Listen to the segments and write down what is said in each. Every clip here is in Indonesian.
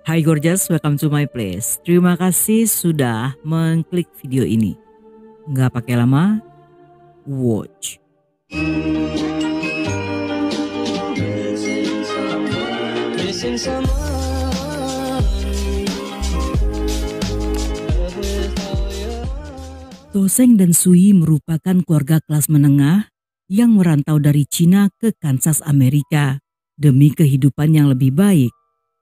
Hai Gorgeous, welcome to my place. Terima kasih sudah mengklik video ini. Nggak pakai lama, watch. Toseng dan Sui merupakan keluarga kelas menengah yang merantau dari Cina ke Kansas, Amerika. Demi kehidupan yang lebih baik,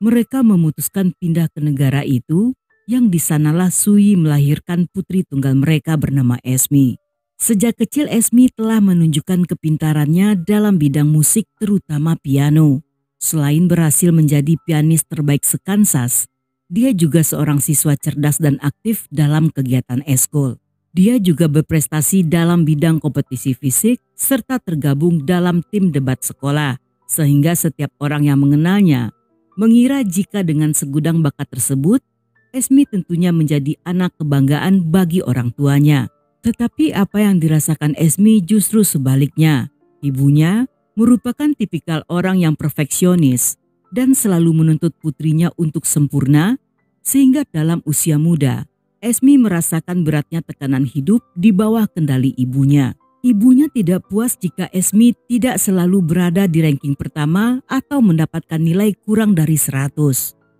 mereka memutuskan pindah ke negara itu yang di sanalah Sui melahirkan putri tunggal mereka bernama Esmi. Sejak kecil Esmi telah menunjukkan kepintarannya dalam bidang musik terutama piano. Selain berhasil menjadi pianis terbaik se-Kansas, dia juga seorang siswa cerdas dan aktif dalam kegiatan eskul. Dia juga berprestasi dalam bidang kompetisi fisik serta tergabung dalam tim debat sekolah. Sehingga setiap orang yang mengenalnya mengira jika dengan segudang bakat tersebut, Esmi tentunya menjadi anak kebanggaan bagi orang tuanya. Tetapi apa yang dirasakan Esmi justru sebaliknya. Ibunya merupakan tipikal orang yang perfeksionis dan selalu menuntut putrinya untuk sempurna, sehingga dalam usia muda, Esmi merasakan beratnya tekanan hidup di bawah kendali ibunya. Ibunya tidak puas jika Esmi tidak selalu berada di ranking pertama atau mendapatkan nilai kurang dari 100.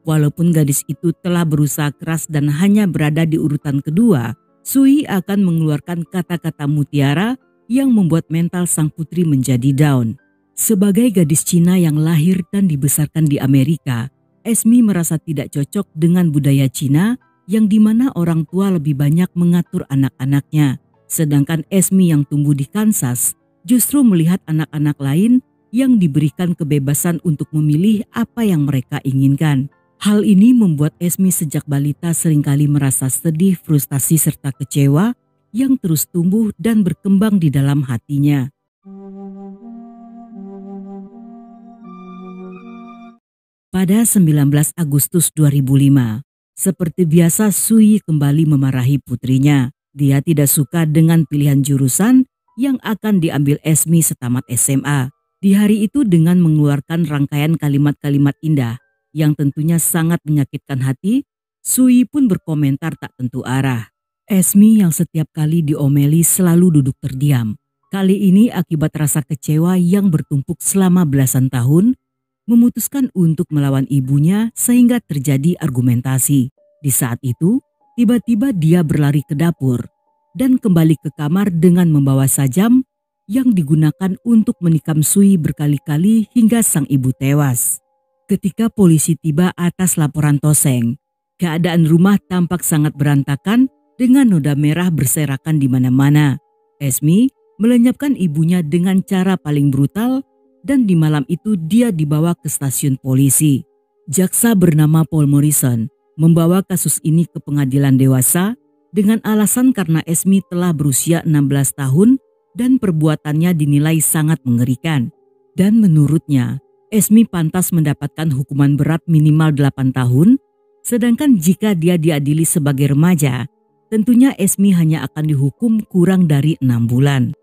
Walaupun gadis itu telah berusaha keras dan hanya berada di urutan kedua, Sui akan mengeluarkan kata-kata mutiara yang membuat mental sang putri menjadi down. Sebagai gadis Cina yang lahir dan dibesarkan di Amerika, Esmi merasa tidak cocok dengan budaya Cina yang dimana orang tua lebih banyak mengatur anak-anaknya. Sedangkan Esmi yang tumbuh di Kansas justru melihat anak-anak lain yang diberikan kebebasan untuk memilih apa yang mereka inginkan. Hal ini membuat Esmi sejak balita seringkali merasa sedih, frustasi serta kecewa yang terus tumbuh dan berkembang di dalam hatinya. Pada 19 Agustus 2005, seperti biasa Sui kembali memarahi putrinya. Dia tidak suka dengan pilihan jurusan yang akan diambil Esmi setamat SMA. Di hari itu dengan mengeluarkan rangkaian kalimat-kalimat indah yang tentunya sangat menyakitkan hati, Sui pun berkomentar tak tentu arah. Esmi yang setiap kali diomeli selalu duduk terdiam. Kali ini akibat rasa kecewa yang bertumpuk selama belasan tahun, memutuskan untuk melawan ibunya sehingga terjadi argumentasi. Di saat itu, tiba-tiba dia berlari ke dapur dan kembali ke kamar dengan membawa sajam yang digunakan untuk menikam Sui berkali-kali hingga sang ibu tewas. Ketika polisi tiba atas laporan Toseng, keadaan rumah tampak sangat berantakan dengan noda merah berserakan di mana-mana. Esmi melenyapkan ibunya dengan cara paling brutal dan di malam itu dia dibawa ke stasiun polisi. Jaksa bernama Paul Morrison membawa kasus ini ke pengadilan dewasa dengan alasan karena Esmi telah berusia 16 tahun dan perbuatannya dinilai sangat mengerikan. Dan menurutnya, Esmi pantas mendapatkan hukuman berat minimal 8 tahun, sedangkan jika dia diadili sebagai remaja, tentunya Esmi hanya akan dihukum kurang dari 6 bulan.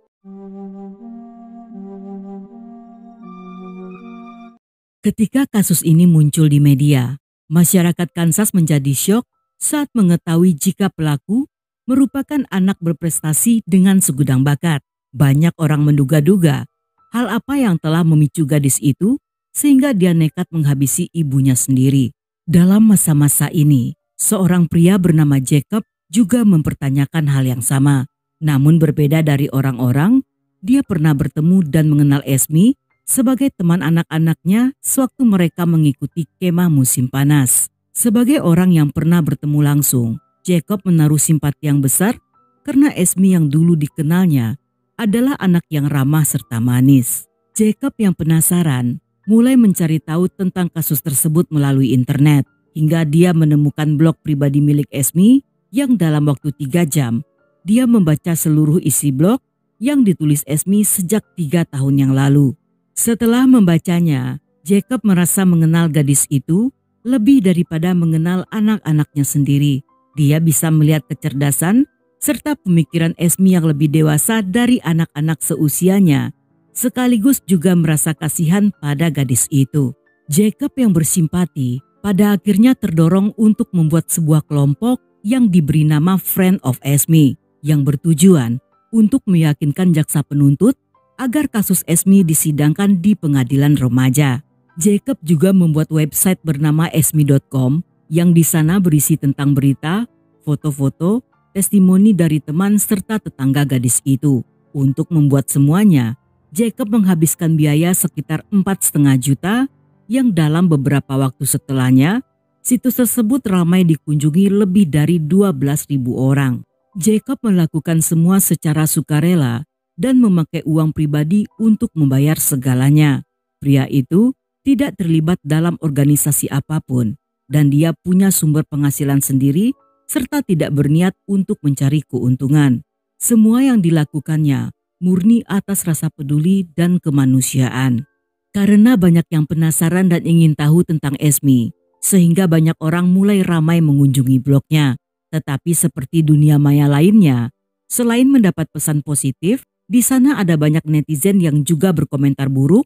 Ketika kasus ini muncul di media, masyarakat Kansas menjadi syok saat mengetahui jika pelaku merupakan anak berprestasi dengan segudang bakat. Banyak orang menduga-duga hal apa yang telah memicu gadis itu sehingga dia nekat menghabisi ibunya sendiri. Dalam masa-masa ini, seorang pria bernama Jacob juga mempertanyakan hal yang sama. Namun berbeda dari orang-orang, dia pernah bertemu dan mengenal Esmi sebagai teman anak-anaknya sewaktu mereka mengikuti kemah musim panas. Sebagai orang yang pernah bertemu langsung, Jacob menaruh simpati yang besar karena Esmi yang dulu dikenalnya adalah anak yang ramah serta manis. Jacob yang penasaran mulai mencari tahu tentang kasus tersebut melalui internet hingga dia menemukan blog pribadi milik Esmi yang dalam waktu 3 jam dia membaca seluruh isi blog yang ditulis Esmi sejak 3 tahun yang lalu. Setelah membacanya, Jacob merasa mengenal gadis itu lebih daripada mengenal anak-anaknya sendiri. Dia bisa melihat kecerdasan serta pemikiran Esmi yang lebih dewasa dari anak-anak seusianya, sekaligus juga merasa kasihan pada gadis itu. Jacob yang bersimpati Pada akhirnya terdorong untuk membuat sebuah kelompok yang diberi nama Friend of Esme yang bertujuan untuk meyakinkan jaksa penuntut agar kasus Esme disidangkan di pengadilan remaja. Jacob juga membuat website bernama esme.com yang di sana berisi tentang berita, foto-foto, testimoni dari teman serta tetangga gadis itu. Untuk membuat semuanya, Jacob menghabiskan biaya sekitar 4,5 juta yang dalam beberapa waktu setelahnya, situs tersebut ramai dikunjungi lebih dari 12.000 orang. Jacob melakukan semua secara sukarela dan memakai uang pribadi untuk membayar segalanya. Pria itu tidak terlibat dalam organisasi apapun dan dia punya sumber penghasilan sendiri serta tidak berniat untuk mencari keuntungan. Semua yang dilakukannya murni atas rasa peduli dan kemanusiaan. Karena banyak yang penasaran dan ingin tahu tentang Esme, sehingga banyak orang mulai ramai mengunjungi blognya. Tetapi seperti dunia maya lainnya, selain mendapat pesan positif, di sana ada banyak netizen yang juga berkomentar buruk,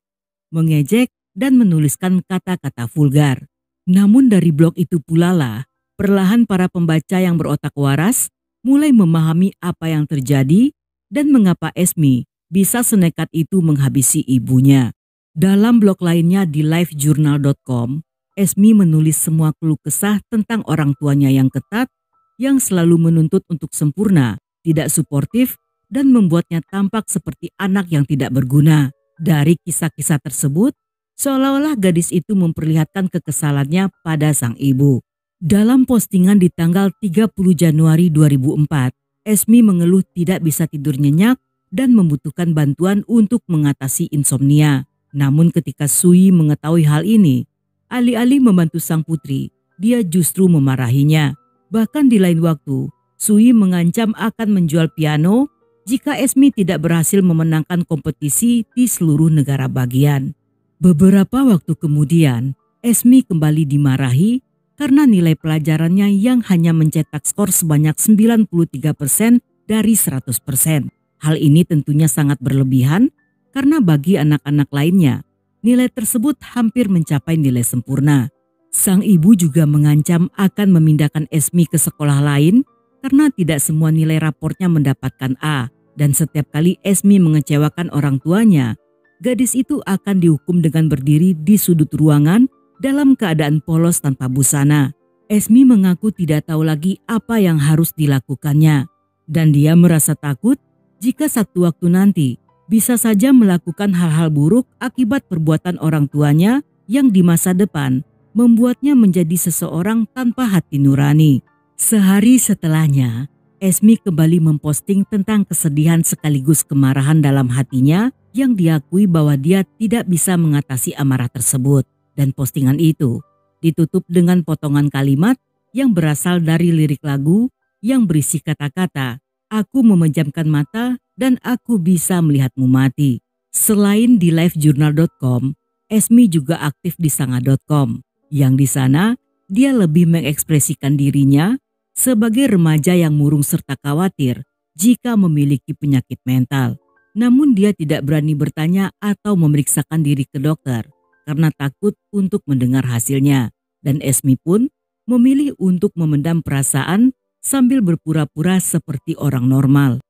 mengejek, dan menuliskan kata-kata vulgar. Namun dari blog itu pula lah, perlahan para pembaca yang berotak waras mulai memahami apa yang terjadi dan mengapa Esme bisa senekat itu menghabisi ibunya. Dalam blog lainnya di livejournal.com, Esme menulis semua keluh kesah tentang orang tuanya yang ketat, yang selalu menuntut untuk sempurna, tidak suportif, dan membuatnya tampak seperti anak yang tidak berguna. Dari kisah-kisah tersebut, seolah-olah gadis itu memperlihatkan kekesalannya pada sang ibu. Dalam postingan di tanggal 30 Januari 2004, Esme mengeluh tidak bisa tidur nyenyak dan membutuhkan bantuan untuk mengatasi insomnia. Namun ketika Sui mengetahui hal ini, alih-alih membantu sang putri, dia justru memarahinya. Bahkan di lain waktu, Sui mengancam akan menjual piano jika Esme tidak berhasil memenangkan kompetisi di seluruh negara bagian. Beberapa waktu kemudian, Esme kembali dimarahi karena nilai pelajarannya yang hanya mencetak skor sebanyak 93% dari 100%. Hal ini tentunya sangat berlebihan karena bagi anak-anak lainnya, nilai tersebut hampir mencapai nilai sempurna. Sang ibu juga mengancam akan memindahkan Esme ke sekolah lain karena tidak semua nilai raportnya mendapatkan A. Dan setiap kali Esme mengecewakan orang tuanya, gadis itu akan dihukum dengan berdiri di sudut ruangan dalam keadaan polos tanpa busana. Esme mengaku tidak tahu lagi apa yang harus dilakukannya. Dan dia merasa takut jika satu waktu nanti bisa saja melakukan hal-hal buruk akibat perbuatan orang tuanya yang di masa depan membuatnya menjadi seseorang tanpa hati nurani. Sehari setelahnya, Esme kembali memposting tentang kesedihan sekaligus kemarahan dalam hatinya yang diakui bahwa dia tidak bisa mengatasi amarah tersebut. Dan postingan itu ditutup dengan potongan kalimat yang berasal dari lirik lagu yang berisi kata-kata, "Aku memejamkan mata dan aku bisa melihatmu mati." Selain di livejournal.com, Esme juga aktif di sanga.com, yang di sana dia lebih mengekspresikan dirinya sebagai remaja yang murung serta khawatir jika memiliki penyakit mental. Namun dia tidak berani bertanya atau memeriksakan diri ke dokter karena takut untuk mendengar hasilnya. Dan Esme pun memilih untuk memendam perasaan sambil berpura-pura seperti orang normal.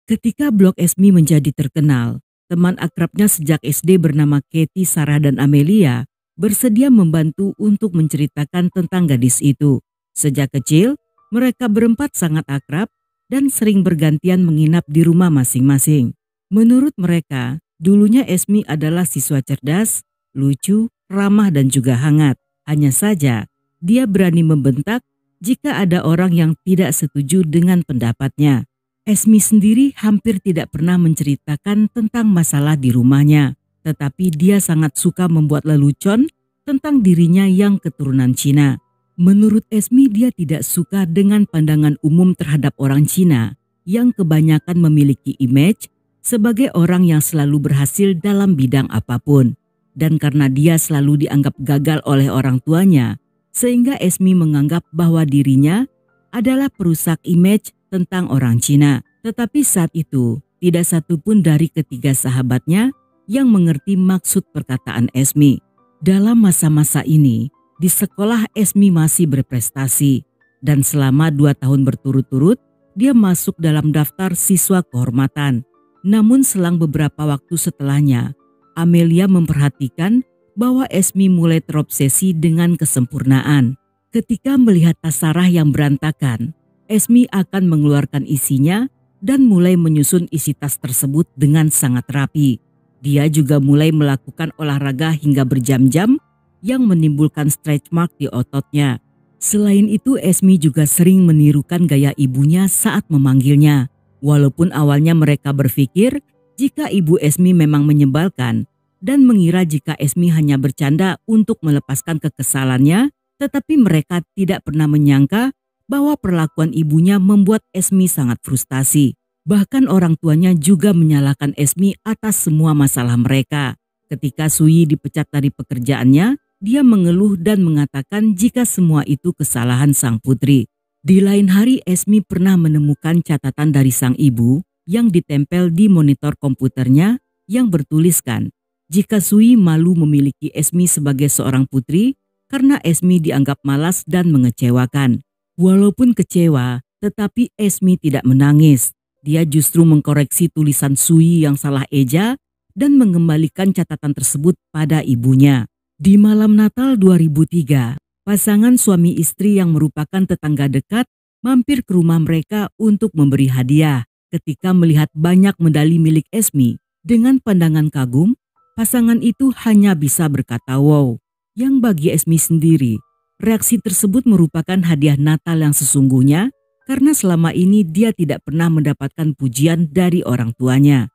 Ketika blog Esme menjadi terkenal, teman akrabnya sejak SD bernama Katie, Sarah, dan Amelia bersedia membantu untuk menceritakan tentang gadis itu. Sejak kecil, mereka berempat sangat akrab dan sering bergantian menginap di rumah masing-masing. Menurut mereka, dulunya Esme adalah siswa cerdas, lucu, ramah, dan juga hangat. Hanya saja, dia berani membentak jika ada orang yang tidak setuju dengan pendapatnya. Esme sendiri hampir tidak pernah menceritakan tentang masalah di rumahnya. Tetapi dia sangat suka membuat lelucon tentang dirinya yang keturunan Cina. Menurut Esme, dia tidak suka dengan pandangan umum terhadap orang Cina yang kebanyakan memiliki image sebagai orang yang selalu berhasil dalam bidang apapun. Dan karena dia selalu dianggap gagal oleh orang tuanya, sehingga Esme menganggap bahwa dirinya adalah perusak image tentang orang Cina. Tetapi saat itu, tidak satu pun dari ketiga sahabatnya yang mengerti maksud perkataan Esmi. Dalam masa-masa ini, di sekolah Esmi masih berprestasi dan selama 2 tahun berturut-turut dia masuk dalam daftar siswa kehormatan. Namun selang beberapa waktu setelahnya, Amelia memperhatikan bahwa Esmi mulai terobsesi dengan kesempurnaan. Ketika melihat tas Sarah yang berantakan, Esmi akan mengeluarkan isinya dan mulai menyusun isi tas tersebut dengan sangat rapi. Dia juga mulai melakukan olahraga hingga berjam-jam yang menimbulkan stretch mark di ototnya. Selain itu, Esmi juga sering menirukan gaya ibunya saat memanggilnya. Walaupun awalnya mereka berpikir jika ibu Esmi memang menyebalkan dan mengira jika Esmi hanya bercanda untuk melepaskan kekesalannya, tetapi mereka tidak pernah menyangka bahwa perlakuan ibunya membuat Esmi sangat frustasi. Bahkan orang tuanya juga menyalahkan Esmi atas semua masalah mereka. Ketika Sui dipecat dari pekerjaannya, dia mengeluh dan mengatakan jika semua itu kesalahan sang putri. Di lain hari, Esmi pernah menemukan catatan dari sang ibu yang ditempel di monitor komputernya yang bertuliskan jika Sui malu memiliki Esmi sebagai seorang putri karena Esmi dianggap malas dan mengecewakan. Walaupun kecewa, tetapi Esmi tidak menangis. Dia justru mengkoreksi tulisan Sui yang salah eja dan mengembalikan catatan tersebut pada ibunya. Di malam Natal 2003, pasangan suami istri yang merupakan tetangga dekat mampir ke rumah mereka untuk memberi hadiah. Ketika melihat banyak medali milik Esmi, dengan pandangan kagum, pasangan itu hanya bisa berkata wow. Yang bagi Esmi sendiri, reaksi tersebut merupakan hadiah Natal yang sesungguhnya karena selama ini dia tidak pernah mendapatkan pujian dari orang tuanya.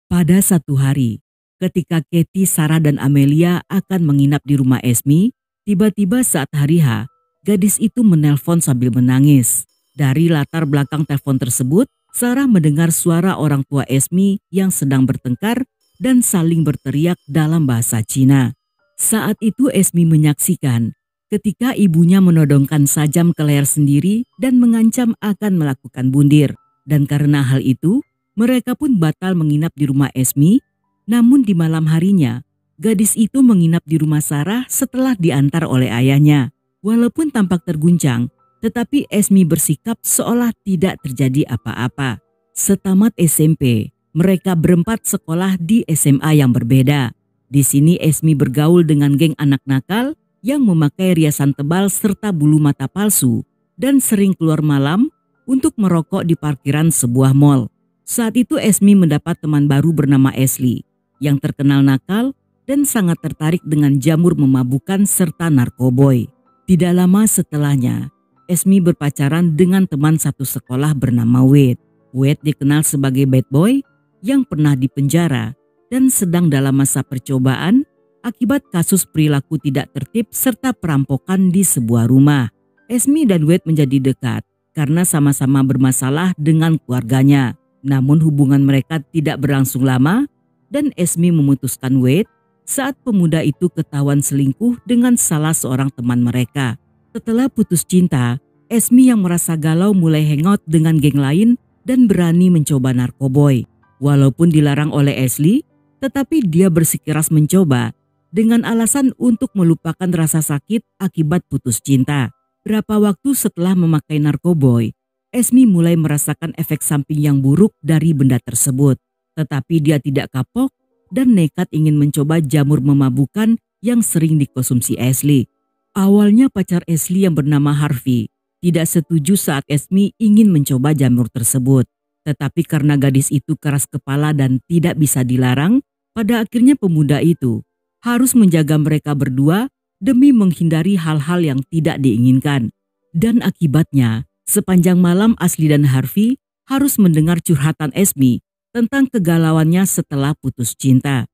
Pada satu hari, ketika Katie, Sarah, dan Amelia akan menginap di rumah Esmi, tiba-tiba saat hari H, gadis itu menelpon sambil menangis. Dari latar belakang telepon tersebut, Sarah mendengar suara orang tua Esmi yang sedang bertengkar dan saling berteriak dalam bahasa Cina. Saat itu Esmi menyaksikan ketika ibunya menodongkan sajam ke leher sendiri dan mengancam akan melakukan bundir. Dan karena hal itu, mereka pun batal menginap di rumah Esmi. Namun di malam harinya, gadis itu menginap di rumah Sarah setelah diantar oleh ayahnya. Walaupun tampak terguncang, tetapi Esmi bersikap seolah tidak terjadi apa-apa. Setamat SMP, mereka berempat sekolah di SMA yang berbeda. Di sini Esmi bergaul dengan geng anak nakal yang memakai riasan tebal serta bulu mata palsu dan sering keluar malam untuk merokok di parkiran sebuah mall. Saat itu Esmi mendapat teman baru bernama Ashley yang terkenal nakal dan sangat tertarik dengan jamur memabukkan serta narkoboy. Tidak lama setelahnya, Esmi berpacaran dengan teman satu sekolah bernama Wade. Wade dikenal sebagai bad boy yang pernah dipenjara dan sedang dalam masa percobaan akibat kasus perilaku tidak tertib serta perampokan di sebuah rumah. Esmi dan Wade menjadi dekat karena sama-sama bermasalah dengan keluarganya. Namun hubungan mereka tidak berlangsung lama dan Esmi memutuskan Wade saat pemuda itu ketahuan selingkuh dengan salah seorang teman mereka. Setelah putus cinta, Esmi yang merasa galau mulai hangout dengan geng lain dan berani mencoba narkoboy. Walaupun dilarang oleh Ashley, tetapi dia bersikeras mencoba dengan alasan untuk melupakan rasa sakit akibat putus cinta. Berapa waktu setelah memakai narkoboy, Esmi mulai merasakan efek samping yang buruk dari benda tersebut. Tetapi dia tidak kapok dan nekat ingin mencoba jamur memabukkan yang sering dikonsumsi Ashley. Awalnya pacar Ashley yang bernama Harvey tidak setuju saat Esmi ingin mencoba jamur tersebut. Tetapi karena gadis itu keras kepala dan tidak bisa dilarang, pada akhirnya pemuda itu harus menjaga mereka berdua demi menghindari hal-hal yang tidak diinginkan. Dan akibatnya, sepanjang malam Ashley dan Harvey harus mendengar curhatan Esmi tentang kegalauannya setelah putus cinta.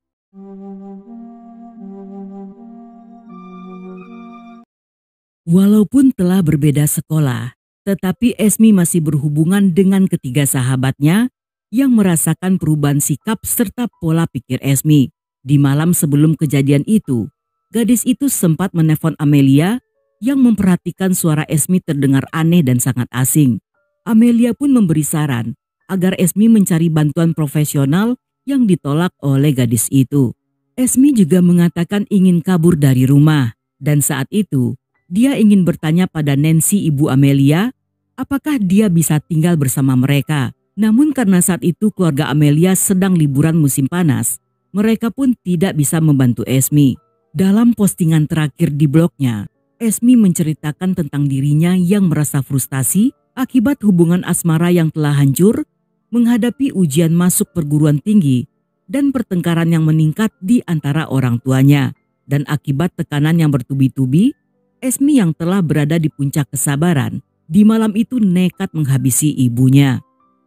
Walaupun telah berbeda sekolah, tetapi Esmi masih berhubungan dengan ketiga sahabatnya yang merasakan perubahan sikap serta pola pikir Esmi. Di malam sebelum kejadian itu, gadis itu sempat menelpon Amelia yang memperhatikan suara Esmi terdengar aneh dan sangat asing. Amelia pun memberi saran agar Esmi mencari bantuan profesional yang ditolak oleh gadis itu. Esmi juga mengatakan ingin kabur dari rumah dan saat itu dia ingin bertanya pada Nancy ibu Amelia apakah dia bisa tinggal bersama mereka. Namun karena saat itu keluarga Amelia sedang liburan musim panas, mereka pun tidak bisa membantu Esmi. Dalam postingan terakhir di blognya, Esmi menceritakan tentang dirinya yang merasa frustasi akibat hubungan asmara yang telah hancur, menghadapi ujian masuk perguruan tinggi, dan pertengkaran yang meningkat di antara orang tuanya. Dan akibat tekanan yang bertubi-tubi, Esmi yang telah berada di puncak kesabaran, di malam itu nekat menghabisi ibunya.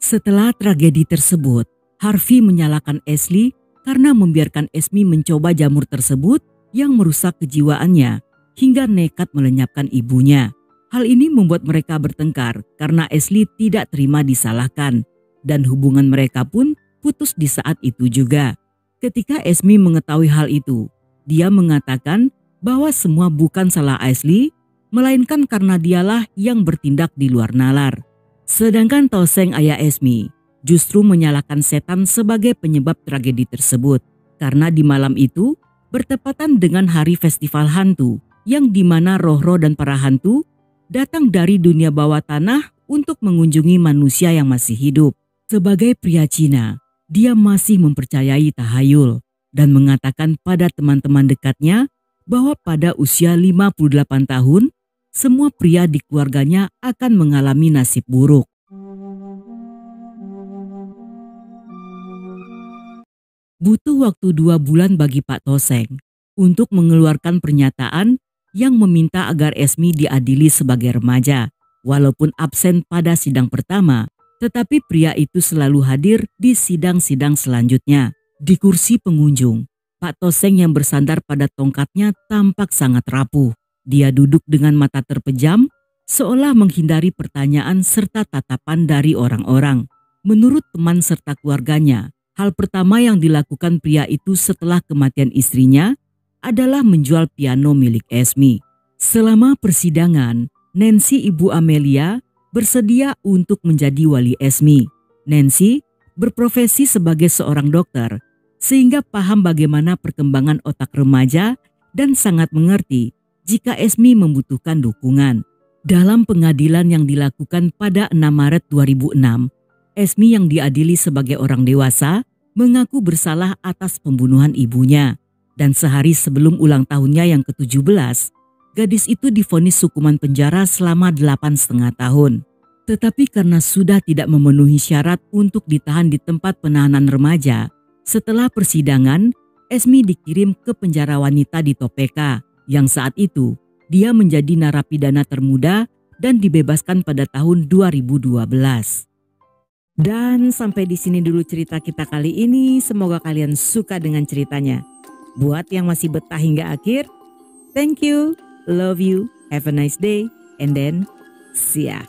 Setelah tragedi tersebut, Harvey menyalahkan Ashley karena membiarkan Esmi mencoba jamur tersebut yang merusak kejiwaannya hingga nekat melenyapkan ibunya. Hal ini membuat mereka bertengkar karena Ashley tidak terima disalahkan dan hubungan mereka pun putus di saat itu juga. Ketika Esmi mengetahui hal itu, dia mengatakan bahwa semua bukan salah Ashley, melainkan karena dialah yang bertindak di luar nalar. Sedangkan Toseng ayah Esmi justru menyalahkan setan sebagai penyebab tragedi tersebut. Karena di malam itu bertepatan dengan hari festival hantu yang dimana roh-roh dan para hantu datang dari dunia bawah tanah untuk mengunjungi manusia yang masih hidup. Sebagai pria Cina, dia masih mempercayai tahayul dan mengatakan pada teman-teman dekatnya bahwa pada usia 58 tahun, semua pria di keluarganya akan mengalami nasib buruk. Butuh waktu 2 bulan bagi Pak Toseng untuk mengeluarkan pernyataan yang meminta agar Esmi diadili sebagai remaja. Walaupun absen pada sidang pertama, tetapi pria itu selalu hadir di sidang-sidang selanjutnya. Di kursi pengunjung, Pak Toseng yang bersandar pada tongkatnya tampak sangat rapuh. Dia duduk dengan mata terpejam, seolah menghindari pertanyaan serta tatapan dari orang-orang. Menurut teman serta keluarganya, hal pertama yang dilakukan pria itu setelah kematian istrinya adalah menjual piano milik Esmi. Selama persidangan, Nancy ibu Amelia bersedia untuk menjadi wali Esmi. Nancy berprofesi sebagai seorang dokter, sehingga paham bagaimana perkembangan otak remaja dan sangat mengerti jika Esmi membutuhkan dukungan. Dalam pengadilan yang dilakukan pada 6 Maret 2006, Esmi yang diadili sebagai orang dewasa mengaku bersalah atas pembunuhan ibunya. Dan sehari sebelum ulang tahunnya yang ke-17, gadis itu divonis hukuman penjara selama 8,5 tahun. Tetapi karena sudah tidak memenuhi syarat untuk ditahan di tempat penahanan remaja, setelah persidangan, Esmi dikirim ke penjara wanita di Topeka, yang saat itu dia menjadi narapidana termuda dan dibebaskan pada tahun 2012. Dan sampai di sini dulu cerita kita kali ini. Semoga kalian suka dengan ceritanya. Buat yang masih betah hingga akhir, thank you, love you, have a nice day, and then see ya.